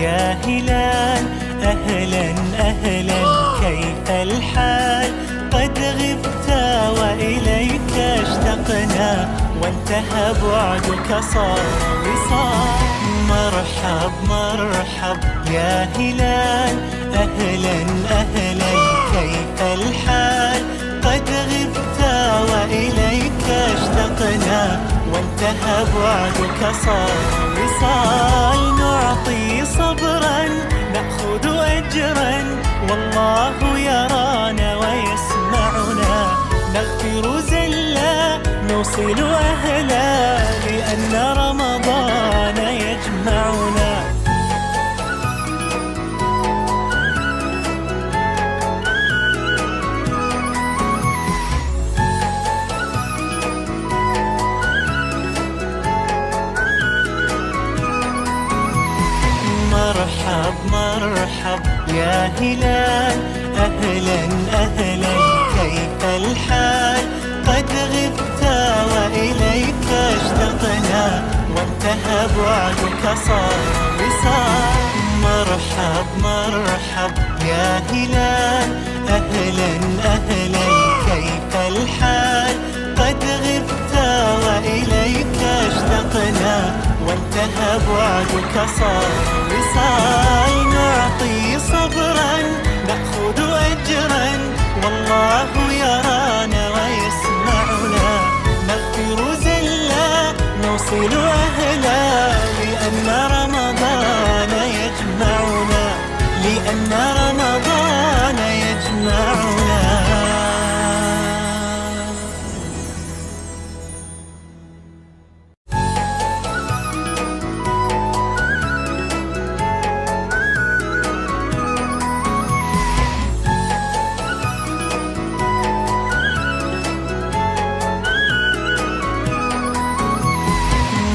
يا هلال أهلا أهلا كيف الحال قد غبت وإليك اشتقنا وانتهى بعدك صار وصال مرحب مرحب يا هلال أهلا أهلا كيف الحال قد غبت وإليك اشتقنا وانتهى بعدك صار وصال نعطي صبرا نأخذ أجرا والله يرانا ويسمعنا نغفر زلا نوصل أهلا لأن رمضان يجمعنا مرحب مرحب يا هلال أهلا أهلا كيف الحال قد غبت وإليك اشتقنا وانتهى بعدك صار وصال مرحب مرحب يا هلال أهلا أهلا كيف الحال قد غبت وإليك اشتقنا وانتهى بعدك صار وصال نعطي صبرا نأخذ أجرا والله يرانا ويسمعنا نغفر زلا نوصل أهلا لأن رمضان يجمعنا لأن رمضان يجمعنا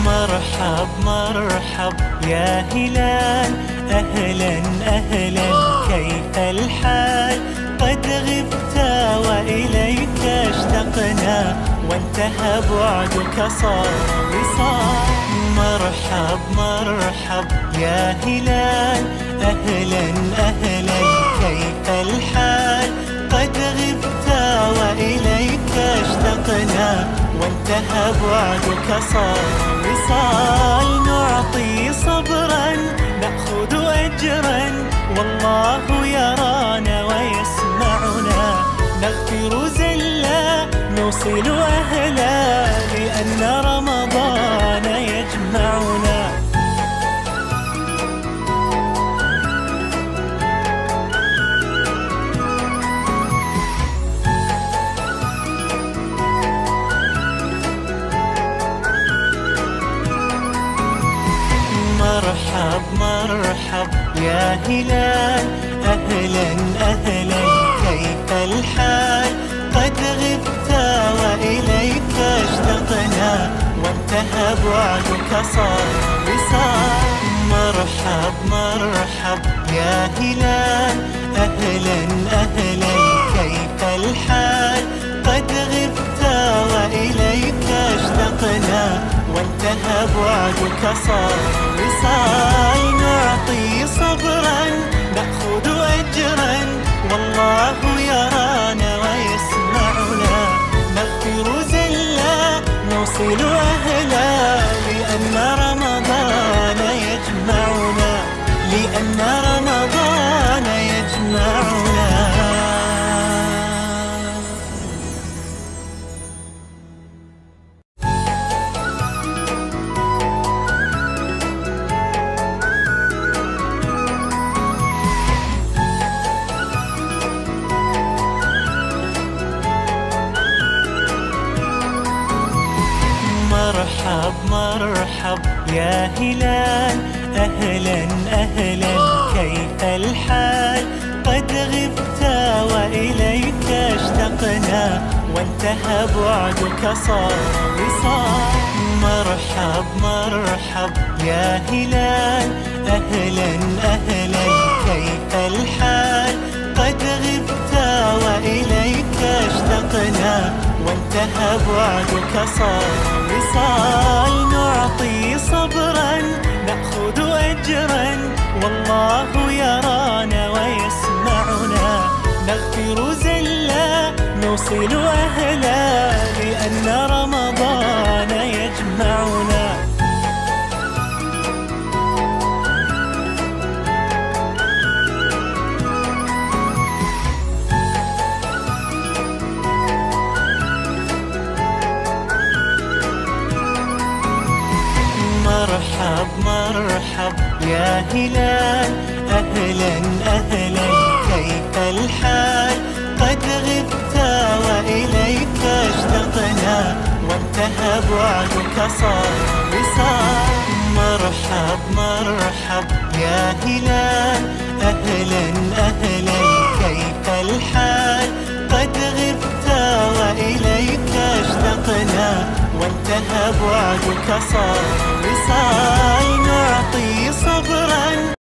مرحب مرحب يا هلال أهلا أهلا كيف الحال قد غبت وإليك اشتقنا وانتهى بعدك صار وصال مرحب مرحب يا هلال أهلا أهلا كيف الحال قد غبت وإليك اشتقنا وانتهى بعدك صار وصال نعطي صبرا نأخذ أجرا والله يرانا ويسمعنا نغفر زلا نوصل أهلا لأن رمضان يجمعنا مرحب مرحب يا هلال أهلا أهلا كيف الحال قد غبت وإليك اشتقنا وانتهى بعدك صار وصال مرحب مرحب يا هلال أهلا أهلا كيف الحال قد غبت وإليك اشتقنا وانتهى بعدك صار وصال نعطي صبرا نأخذ أجرا والله يرانا ويسمعنا نغفر زلا نوصل أهلا لأن رمضان يجمعنا لأن رمضان يجمعنا مرحب مرحب يا هلال أهلا أهلا كيف الحال قد غبت وإليك اشتقنا وانتهى بعدك صار وصال مرحب مرحب يا هلال أهلا أهلا كيف الحال قد غبت وإليك اشتقنا وانتهى بعدك صار وصال نعطي صبرا نأخذ أجرا والله يرانا ويسمعنا، نغفر زلا نوصل أهلا، لأن رمضان يجمعنا. مرحب مرحب يا هلال، أهلا أهلا كيف الحال؟ قد غبت وإليك اشتقنا، وانتهى بعدك صار وصال. مرحب مرحب يا هلال، أهلا أهلا كيف الحال؟ قد غبت وإليك اشتقنا، وانتهى بعدك صار وصال. نعطي صبرا